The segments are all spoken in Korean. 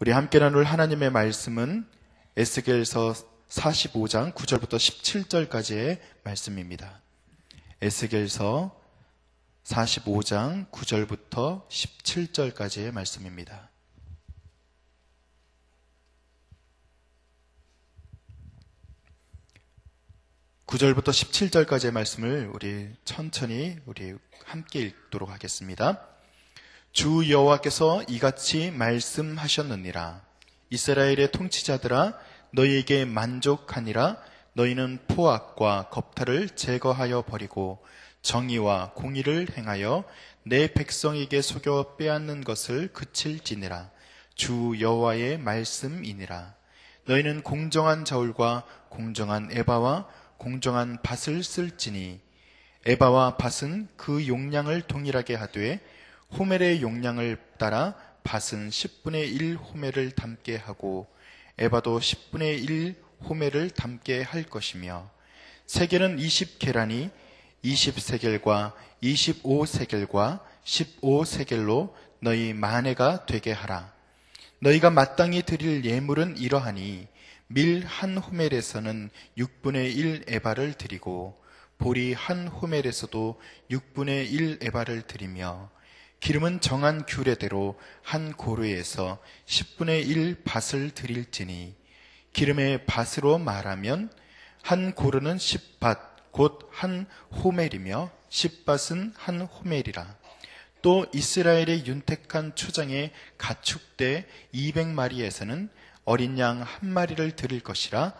우리 함께 나눌 하나님의 말씀은 에스겔서 45장 9절부터 17절까지의 말씀입니다. 에스겔서 45장 9절부터 17절까지의 말씀입니다. (9절부터) 17절까지의 말씀을 우리 천천히 함께 읽도록 하겠습니다. 주 여호와께서 이같이 말씀하셨느니라. 이스라엘의 통치자들아, 너희에게 만족하니라. 너희는 포악과 겁탈을 제거하여 버리고 정의와 공의를 행하여 내 백성에게 속여 빼앗는 것을 그칠지니라. 주 여호와의 말씀이니라. 너희는 공정한 저울과 공정한 에바와 공정한 밭을 쓸지니, 에바와 밭은 그 용량을 동일하게 하되 호멜의 용량을 따라 밭은 10분의 1 호멜을 담게 하고 에바도 10분의 1 호멜을 담게 할 것이며, 세겔은 20계란이 20세겔과 25세겔과 15세겔로 너희 만회가 되게 하라. 너희가 마땅히 드릴 예물은 이러하니, 밀 한 호멜에서는 6분의 1 에바를 드리고 보리 한 호멜에서도 6분의 1 에바를 드리며, 기름은 정한 규례대로 한 고루에서 10분의 1 밭을 드릴지니, 기름의 밭으로 말하면 한 고루는 10밭 곧 한 호멜이며 10밭은 한 호멜이라. 또 이스라엘의 윤택한 초장의 가축대 200마리에서는 어린 양 한 마리를 드릴 것이라.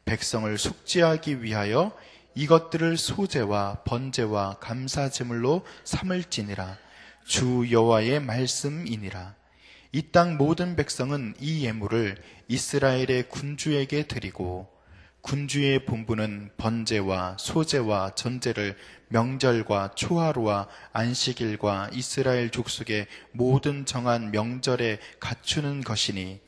백성을 속죄하기 위하여 이것들을 소제와 번제와 감사제물로 삼을지니라. 주 여호와의 말씀이니라. 이 땅 모든 백성은 이 예물을 이스라엘의 군주에게 드리고, 군주의 본부는 번제와 소제와 전제를 명절과 초하루와 안식일과 이스라엘 족속의 모든 정한 명절에 갖추는 것이니,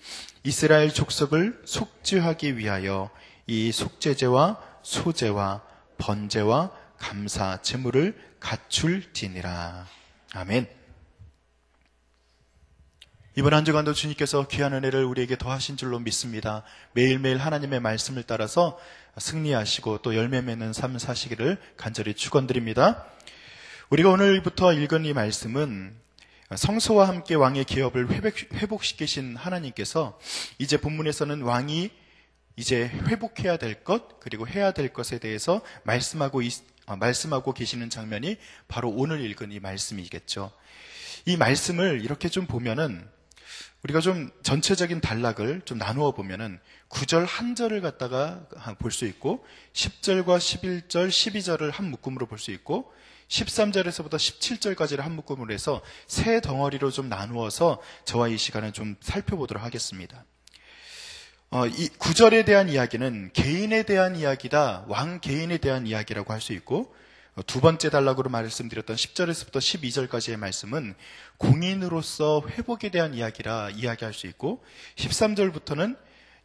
이스라엘 족속을 속죄하기 위하여 이 속죄제와 소제와 번제와 감사 제물을 갖출지니라. 아멘. 이번 한 주간도 주님께서 귀한 은혜를 우리에게 더하신 줄로 믿습니다. 매일매일 하나님의 말씀을 따라서 승리하시고 또 열매 맺는 삶 사시기를 간절히 축원드립니다. 우리가 오늘부터 읽은 이 말씀은 성소와 함께 왕의 기업을 회복시키신 하나님께서 이제 본문에서는 왕이 이제 회복해야 될 것, 그리고 해야 될 것에 대해서 말씀하고 계시는 장면이 바로 오늘 읽은 이 말씀이겠죠. 이 말씀을 이렇게 좀 보면은, 우리가 좀 전체적인 단락을 좀 나누어 보면은 9절 한 절을 갖다가 볼 수 있고, 10절과 11절, 12절을 한 묶음으로 볼 수 있고, 13절에서부터 17절까지를 한 묶음으로 해서 세 덩어리로 좀 나누어서 저와 이 시간을 좀 살펴보도록 하겠습니다. 이 9절에 대한 이야기는 개인에 대한 이야기다, 왕 개인에 대한 이야기라고 할 수 있고, 두 번째 단락으로 말씀드렸던 10절에서부터 12절까지의 말씀은 공인으로서 회복에 대한 이야기라 이야기할 수 있고, 13절부터는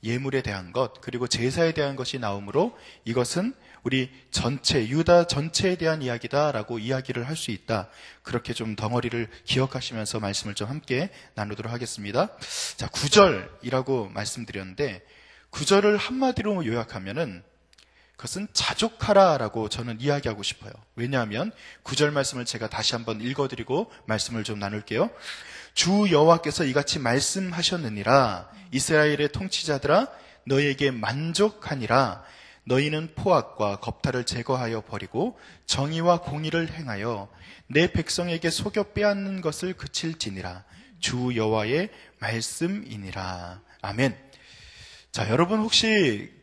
예물에 대한 것, 그리고 제사에 대한 것이 나오므로 이것은 우리 전체, 유다 전체에 대한 이야기다라고 이야기를 할 수 있다. 그렇게 좀 덩어리를 기억하시면서 말씀을 좀 함께 나누도록 하겠습니다. 자, 9절이라고 말씀드렸는데, 9절을 한마디로 요약하면은 그것은 자족하라라고 저는 이야기하고 싶어요. 왜냐하면 9절 말씀을 제가 다시 한번 읽어드리고 말씀을 좀 나눌게요. 주 여호와께서 이같이 말씀하셨느니라. 이스라엘의 통치자들아, 너희에게 만족하니라. 너희는 포악과 겁탈을 제거하여 버리고 정의와 공의를 행하여 내 백성에게 속여 빼앗는 것을 그칠지니라. 주 여호와의 말씀이니라. 아멘. 자, 여러분 혹시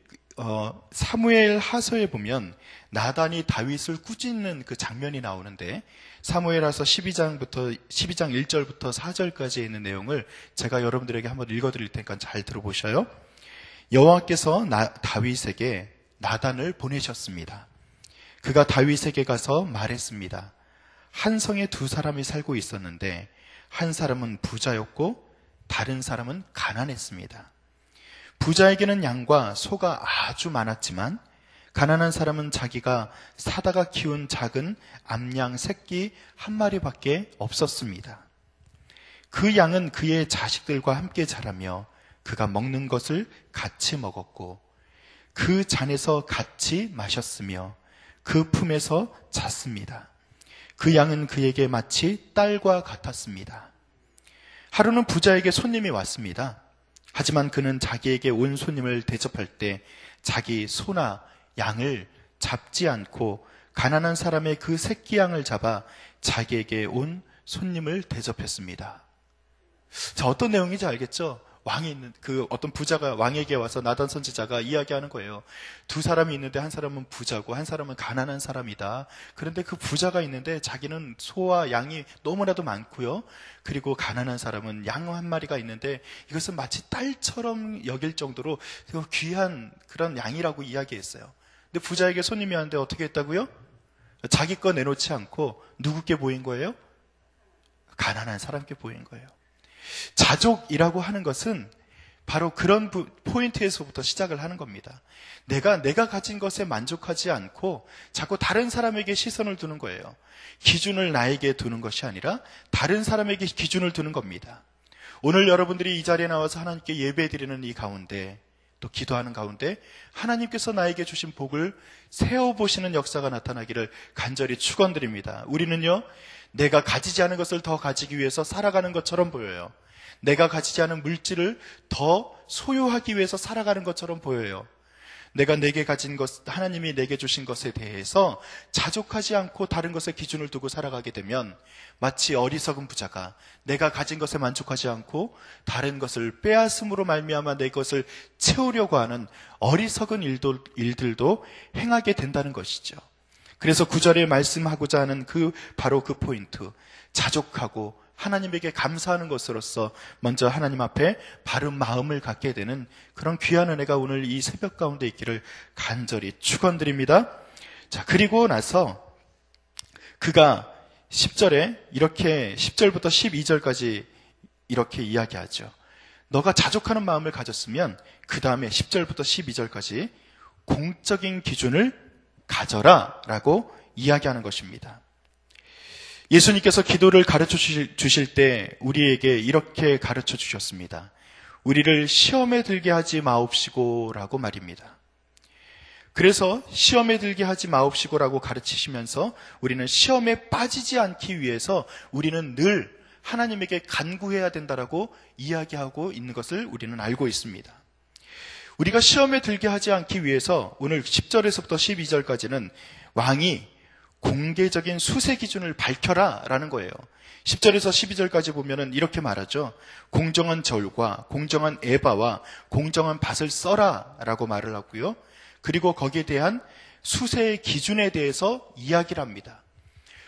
사무엘 하서에 보면 나단이 다윗을 꾸짖는 그 장면이 나오는데, 사무엘하서 12장 1절부터 4절까지에 있는 내용을 제가 여러분들에게 한번 읽어드릴 테니까 잘 들어보셔요. 여호와께서 다윗에게 나단을 보내셨습니다. 그가 다윗에게 가서 말했습니다. 한 성에 두 사람이 살고 있었는데 한 사람은 부자였고 다른 사람은 가난했습니다. 부자에게는 양과 소가 아주 많았지만 가난한 사람은 자기가 사다가 키운 작은 암양 새끼 한 마리밖에 없었습니다. 그 양은 그의 자식들과 함께 자라며 그가 먹는 것을 같이 먹었고 그 잔에서 같이 마셨으며 그 품에서 잤습니다. 그 양은 그에게 마치 딸과 같았습니다. 하루는 부자에게 손님이 왔습니다. 하지만 그는 자기에게 온 손님을 대접할 때 자기 소나 양을 잡지 않고 가난한 사람의 그 새끼 양을 잡아 자기에게 온 손님을 대접했습니다. 자, 어떤 내용인지 알겠죠? 왕이 있는, 어떤 부자가 왕에게 와서 나단 선지자가 이야기하는 거예요. 두 사람이 있는데 한 사람은 부자고 한 사람은 가난한 사람이다. 그런데 그 부자가 있는데 자기는 소와 양이 너무나도 많고요. 그리고 가난한 사람은 양 한 마리가 있는데 이것은 마치 딸처럼 여길 정도로 귀한 그런 양이라고 이야기했어요. 근데 부자에게 손님이 왔는데 어떻게 했다고요? 자기 거 내놓지 않고 누구께 보인 거예요? 가난한 사람께 보인 거예요. 자족이라고 하는 것은 바로 그런 포인트에서부터 시작을 하는 겁니다. 내가 가진 것에 만족하지 않고 자꾸 다른 사람에게 시선을 두는 거예요. 기준을 나에게 두는 것이 아니라 다른 사람에게 기준을 두는 겁니다. 오늘 여러분들이 이 자리에 나와서 하나님께 예배드리는 이 가운데 또 기도하는 가운데 하나님께서 나에게 주신 복을 세어보시는 역사가 나타나기를 간절히 축원드립니다. 우리는요, 내가 가지지 않은 것을 더 가지기 위해서 살아가는 것처럼 보여요. 내가 가지지 않은 물질을 더 소유하기 위해서 살아가는 것처럼 보여요. 내가 내게 가진 것, 하나님이 내게 주신 것에 대해서 자족하지 않고 다른 것에 기준을 두고 살아가게 되면 마치 어리석은 부자가 내가 가진 것에 만족하지 않고 다른 것을 빼앗음으로 말미암아 내 것을 채우려고 하는 어리석은 일들도 행하게 된다는 것이죠. 그래서 9절에 말씀하고자 하는 바로 그 포인트, 자족하고 하나님에게 감사하는 것으로서 먼저 하나님 앞에 바른 마음을 갖게 되는 그런 귀한 은혜가 오늘 이 새벽 가운데 있기를 간절히 축원드립니다. 자, 그리고 나서 그가 10절에 이렇게 10절부터 12절까지 이렇게 이야기하죠. 너가 자족하는 마음을 가졌으면 그 다음에 10절부터 12절까지 공적인 기준을 가져라 라고 이야기하는 것입니다. 예수님께서 기도를 가르쳐 주실 때 우리에게 이렇게 가르쳐 주셨습니다. 우리를 시험에 들게 하지 마옵시고 라고 말입니다. 그래서 시험에 들게 하지 마옵시고 라고 가르치시면서 우리는 시험에 빠지지 않기 위해서 우리는 늘 하나님에게 간구해야 된다라고 이야기하고 있는 것을 우리는 알고 있습니다. 우리가 시험에 들게 하지 않기 위해서 오늘 10절에서부터 12절까지는 왕이 공개적인 수세 기준을 밝혀라 라는 거예요. 10절에서 12절까지 보면은 이렇게 말하죠. 공정한 절과 공정한 에바와 공정한 밭을 써라 라고 말을 하고요. 그리고 거기에 대한 수세의 기준에 대해서 이야기를 합니다.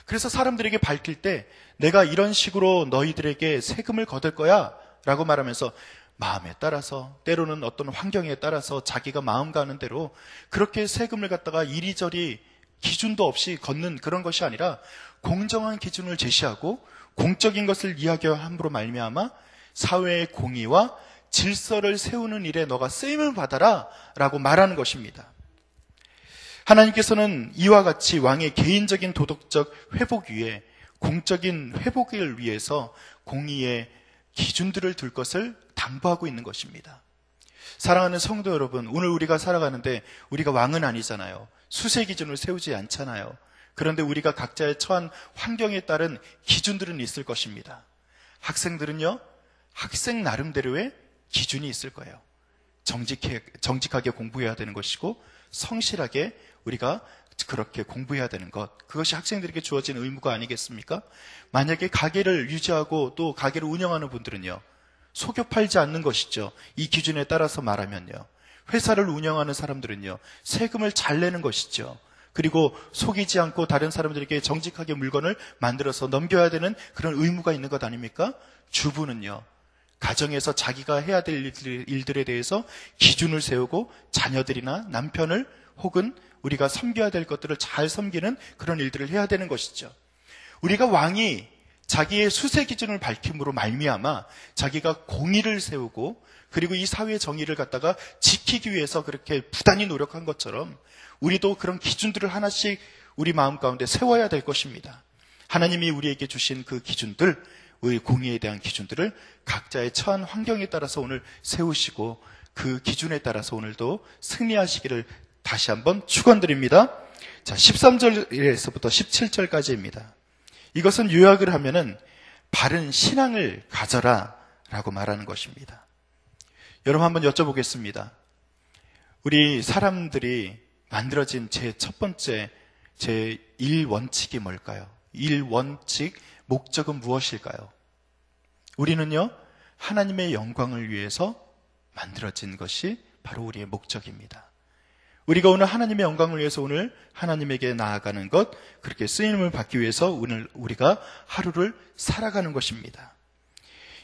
그래서 사람들에게 밝힐 때 내가 이런 식으로 너희들에게 세금을 거둘 거야 라고 말하면서 마음에 따라서 때로는 어떤 환경에 따라서 자기가 마음 가는 대로 그렇게 세금을 갖다가 이리저리 기준도 없이 걷는 그런 것이 아니라 공정한 기준을 제시하고 공적인 것을 이야기함으로 말미암아 사회의 공의와 질서를 세우는 일에 너가 쓰임을 받아라 라고 말하는 것입니다. 하나님께서는 이와 같이 왕의 개인적인 도덕적 회복 위에 공적인 회복을 위해서 공의의 기준들을 둘 것을 당부하고 있는 것입니다. 사랑하는 성도 여러분, 오늘 우리가 살아가는데 우리가 왕은 아니잖아요. 수세 기준을 세우지 않잖아요. 그런데 우리가 각자의 처한 환경에 따른 기준들은 있을 것입니다. 학생들은요, 학생 나름대로의 기준이 있을 거예요. 정직하게 공부해야 되는 것이고 성실하게 우리가 그렇게 공부해야 되는 것, 그것이 학생들에게 주어진 의무가 아니겠습니까? 만약에 가게를 유지하고 또 가게를 운영하는 분들은요, 속여 팔지 않는 것이죠. 이 기준에 따라서 말하면요. 회사를 운영하는 사람들은요, 세금을 잘 내는 것이죠. 그리고 속이지 않고 다른 사람들에게 정직하게 물건을 만들어서 넘겨야 되는 그런 의무가 있는 것 아닙니까? 주부는요, 가정에서 자기가 해야 될 일들에 대해서 기준을 세우고 자녀들이나 남편을 혹은 우리가 섬겨야 될 것들을 잘 섬기는 그런 일들을 해야 되는 것이죠. 우리가 왕이 자기의 수세 기준을 밝힘으로 말미암아 자기가 공의를 세우고 그리고 이 사회의 정의를 갖다가 지키기 위해서 그렇게 부단히 노력한 것처럼 우리도 그런 기준들을 하나씩 우리 마음 가운데 세워야 될 것입니다. 하나님이 우리에게 주신 그 기준들, 의 공의에 대한 기준들을 각자의 처한 환경에 따라서 오늘 세우시고 그 기준에 따라서 오늘도 승리하시기를 다시 한번 축원드립니다. 자, 13절에서부터 17절까지입니다. 이것은 요약을 하면은 바른 신앙을 가져라 라고 말하는 것입니다. 여러분 한번 여쭤보겠습니다. 우리 사람들이 만들어진 제 첫 번째 제 1원칙이 뭘까요? 1원칙 목적은 무엇일까요? 우리는요, 하나님의 영광을 위해서 만들어진 것이 바로 우리의 목적입니다. 우리가 오늘 하나님의 영광을 위해서 오늘 하나님에게 나아가는 것, 그렇게 쓰임을 받기 위해서 오늘 우리가 하루를 살아가는 것입니다.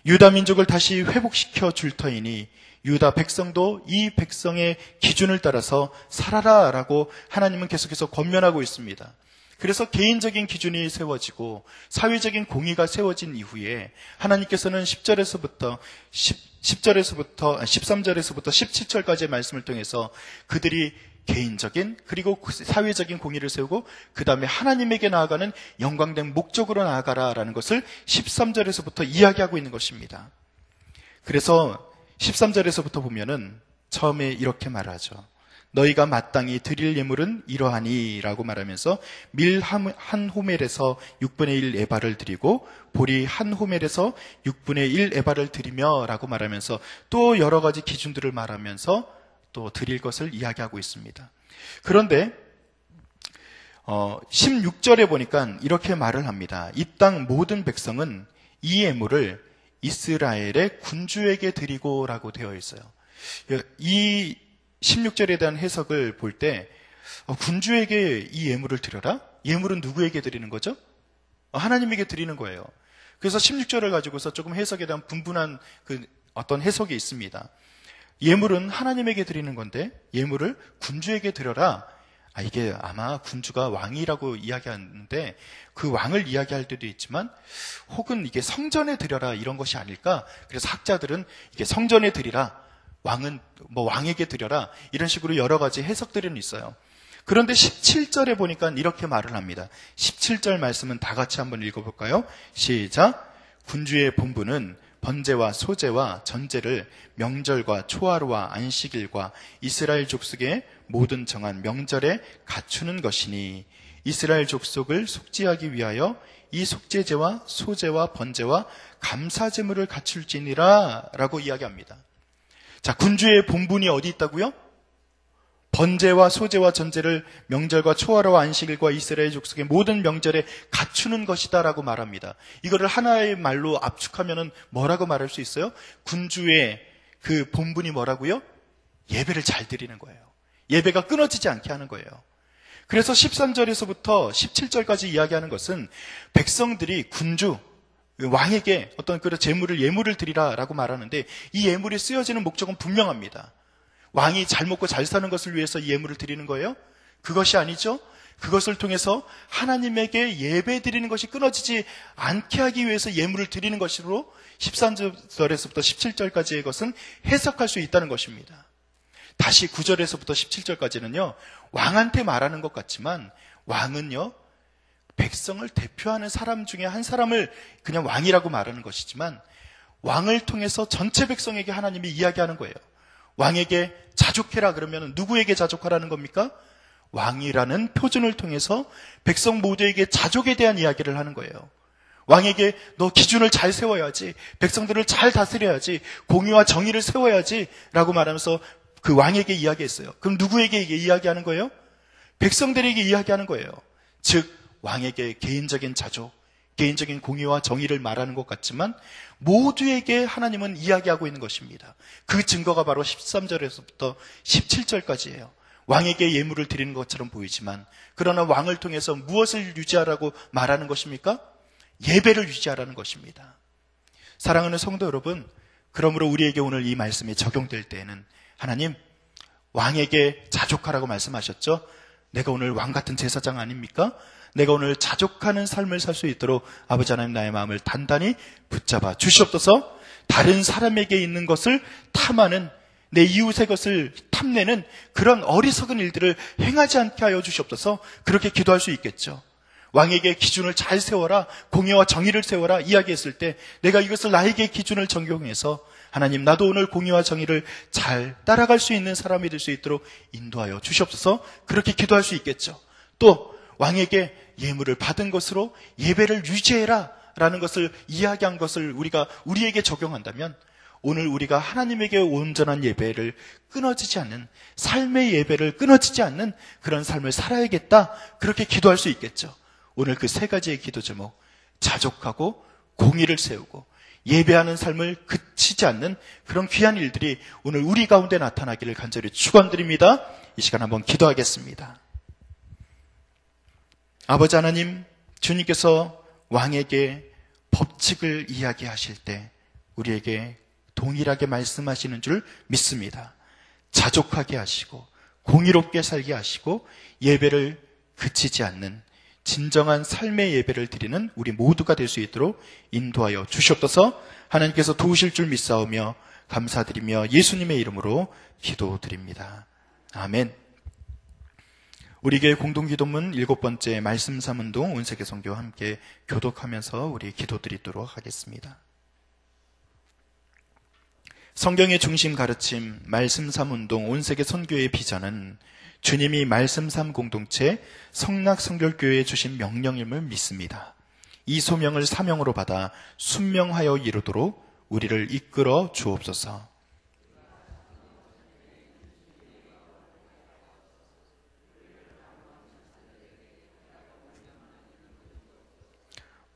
유다 민족을 다시 회복시켜 줄 터이니 유다 백성도 이 백성의 기준을 따라서 살아라 라고 하나님은 계속해서 권면하고 있습니다. 그래서 개인적인 기준이 세워지고 사회적인 공의가 세워진 이후에 하나님께서는 13절에서부터 17절까지의 말씀을 통해서 그들이 개인적인 그리고 사회적인 공의를 세우고 그 다음에 하나님에게 나아가는 영광된 목적으로 나아가라라는 것을 13절에서부터 이야기하고 있는 것입니다. 그래서 13절에서부터 보면은 처음에 이렇게 말하죠. 너희가 마땅히 드릴 예물은 이러하니 라고 말하면서 밀 한 호멜에서 6분의 1 에바를 드리고 보리 한 호멜에서 6분의 1 에바를 드리며 라고 말하면서 또 여러 가지 기준들을 말하면서 또 드릴 것을 이야기하고 있습니다. 그런데 16절에 보니까 이렇게 말을 합니다. 이 땅 모든 백성은 이 예물을 이스라엘의 군주에게 드리고 라고 되어 있어요. 이 16절에 대한 해석을 볼 때 군주에게 이 예물을 드려라? 예물은 누구에게 드리는 거죠? 하나님에게 드리는 거예요. 그래서 16절을 가지고서 조금 해석에 대한 분분한 그 어떤 해석이 있습니다. 예물은 하나님에게 드리는 건데 예물을 군주에게 드려라. 이게 아마 군주가 왕이라고 이야기하는데 그 왕을 이야기할 때도 있지만 혹은 이게 성전에 드려라 이런 것이 아닐까? 그래서 학자들은 이게 성전에 드리라, 왕은 뭐 왕에게 드려라 이런 식으로 여러 가지 해석들은 있어요. 그런데 17절에 보니까 이렇게 말을 합니다. 17절 말씀은 다 같이 한번 읽어볼까요? 시작. 군주의 본분은 번제와 소제와 전제를 명절과 초하루와 안식일과 이스라엘 족속의 모든 정한 명절에 갖추는 것이니 이스라엘 족속을 속죄하기 위하여 이 속죄제와 소제와 번제와 감사제물을 갖출지니라 라고 이야기합니다. 자, 군주의 본분이 어디 있다고요? 번제와 소제와 전제를 명절과 초하루와 안식일과 이스라엘 족속의 모든 명절에 갖추는 것이다 라고 말합니다. 이거를 하나의 말로 압축하면 뭐라고 말할 수 있어요? 군주의 그 본분이 뭐라고요? 예배를 잘 드리는 거예요. 예배가 끊어지지 않게 하는 거예요. 그래서 13절에서부터 17절까지 이야기하는 것은 백성들이 군주, 왕에게 어떤 그런 예물을 드리라 라고 말하는데 이 예물이 쓰여지는 목적은 분명합니다. 왕이 잘 먹고 잘 사는 것을 위해서 이 예물을 드리는 거예요? 그것이 아니죠. 그것을 통해서 하나님에게 예배 드리는 것이 끊어지지 않게 하기 위해서 예물을 드리는 것으로 13절에서부터 17절까지의 것은 해석할 수 있다는 것입니다. 다시 9절에서부터 17절까지는요, 왕한테 말하는 것 같지만 왕은요, 백성을 대표하는 사람 중에 한 사람을 그냥 왕이라고 말하는 것이지만 왕을 통해서 전체 백성에게 하나님이 이야기하는 거예요. 왕에게 자족해라 그러면 누구에게 자족하라는 겁니까? 왕이라는 표준을 통해서 백성 모두에게 자족에 대한 이야기를 하는 거예요. 왕에게 너 기준을 잘 세워야지, 백성들을 잘 다스려야지, 공의와 정의를 세워야지 라고 말하면서 그 왕에게 이야기했어요. 그럼 누구에게 이야기하는 거예요? 백성들에게 이야기하는 거예요. 즉 왕에게 개인적인 자족, 개인적인 공의와 정의를 말하는 것 같지만 모두에게 하나님은 이야기하고 있는 것입니다. 그 증거가 바로 13절에서부터 17절까지예요. 왕에게 예물을 드리는 것처럼 보이지만 그러나 왕을 통해서 무엇을 유지하라고 말하는 것입니까? 예배를 유지하라는 것입니다. 사랑하는 성도 여러분, 그러므로 우리에게 오늘 이 말씀이 적용될 때에는 하나님, 왕에게 자족하라고 말씀하셨죠? 내가 오늘 왕 같은 제사장 아닙니까? 내가 오늘 자족하는 삶을 살 수 있도록 아버지 하나님 나의 마음을 단단히 붙잡아 주시옵소서. 다른 사람에게 있는 것을 탐하는, 내 이웃의 것을 탐내는 그런 어리석은 일들을 행하지 않게 하여 주시옵소서. 그렇게 기도할 수 있겠죠. 왕에게 기준을 잘 세워라, 공의와 정의를 세워라 이야기했을 때 내가 이것을 나에게 기준을 적용해서 하나님, 나도 오늘 공의와 정의를 잘 따라갈 수 있는 사람이 될 수 있도록 인도하여 주시옵소서. 그렇게 기도할 수 있겠죠. 또 왕에게 예물을 받은 것으로 예배를 유지해라 라는 것을 이야기한 것을 우리가 우리에게 적용한다면 오늘 우리가 하나님에게 온전한 예배를 끊어지지 않는, 삶의 예배를 끊어지지 않는 그런 삶을 살아야겠다, 그렇게 기도할 수 있겠죠. 오늘 그 세 가지의 기도 제목, 자족하고 공의를 세우고 예배하는 삶을 그치지 않는 그런 귀한 일들이 오늘 우리 가운데 나타나기를 간절히 축원드립니다. 이 시간 한번 기도하겠습니다. 아버지 하나님, 주님께서 왕에게 법칙을 이야기하실 때 우리에게 동일하게 말씀하시는 줄 믿습니다. 자족하게 하시고 공의롭게 살게 하시고 예배를 그치지 않는 진정한 삶의 예배를 드리는 우리 모두가 될 수 있도록 인도하여 주시옵소서. 하나님께서 도우실 줄 믿사오며 감사드리며 예수님의 이름으로 기도드립니다. 아멘. 우리 교회 공동기도문 7번째 말씀 삼운동 온세계 선교 함께 교독하면서 우리 기도드리도록 하겠습니다. 성경의 중심 가르침 말씀 삼운동 온세계 선교의 비전은 주님이 말씀 삼 공동체 성락성결교회에 주신 명령임을 믿습니다. 이 소명을 사명으로 받아 순명하여 이루도록 우리를 이끌어 주옵소서.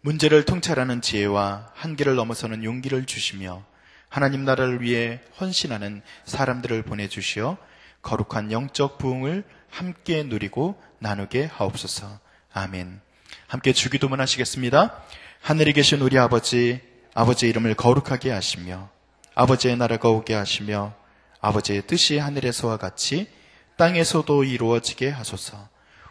문제를 통찰하는 지혜와 한계를 넘어서는 용기를 주시며 하나님 나라를 위해 헌신하는 사람들을 보내주시어 거룩한 영적 부흥을 함께 누리고 나누게 하옵소서. 아멘. 함께 주기도문 하시겠습니다. 하늘에 계신 우리 아버지, 아버지의 이름을 거룩하게 하시며 아버지의 나라가 오게 하시며 아버지의 뜻이 하늘에서와 같이 땅에서도 이루어지게 하소서.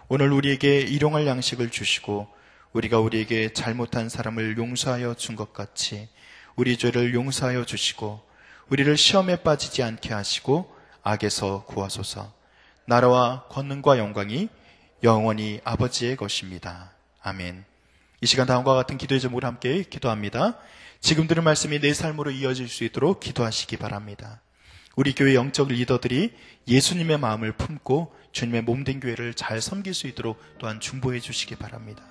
오늘 우리에게 일용할 양식을 주시고 우리가 우리에게 잘못한 사람을 용서하여 준 것 같이 우리 죄를 용서하여 주시고 우리를 시험에 빠지지 않게 하시고 악에서 구하소서. 나라와 권능과 영광이 영원히 아버지의 것입니다. 아멘. 이 시간 다음과 같은 기도의 제목을 함께 기도합니다. 지금 들은 말씀이 내 삶으로 이어질 수 있도록 기도하시기 바랍니다. 우리 교회 영적 리더들이 예수님의 마음을 품고 주님의 몸된 교회를 잘 섬길 수 있도록 또한 중보해 주시기 바랍니다.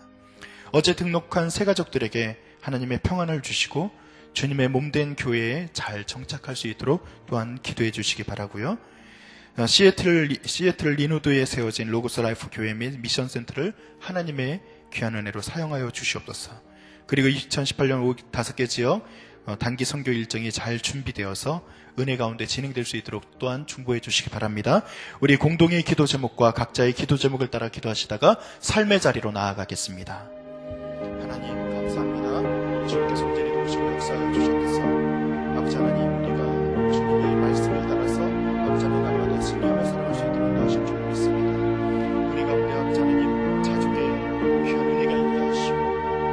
어제 등록한 새 가족들에게 하나님의 평안을 주시고 주님의 몸된 교회에 잘 정착할 수 있도록 또한 기도해 주시기 바라고요. 시애틀 리누드에 세워진 로고스 라이프 교회 및 미션 센터를 하나님의 귀한 은혜로 사용하여 주시옵소서. 그리고 2018년 5개 지역 단기 선교 일정이 잘 준비되어서 은혜 가운데 진행될 수 있도록 또한 중보해 주시기 바랍니다. 우리 공동의 기도 제목과 각자의 기도 제목을 따라 기도하시다가 삶의 자리로 나아가겠습니다. 하나님 감사합니다. 주님께서 온전히 도우시고 역사하여 주셨소서. 아버지 하나님, 우리가 주님의 말씀을 따라서 아버지 하나님 날마다 승리하며 살아갈 수 있도록 인도하실 줄 믿습니다. 우리 가운데 아버지 하나님 자족의 귀한 은혜가 있게 하시고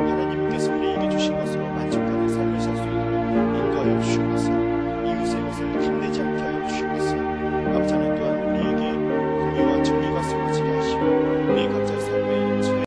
하나님께서 우리에게 주신 것으로 만족하는 삶을 살 수 있도록 인도하여 주시옵소서. 이웃의 것을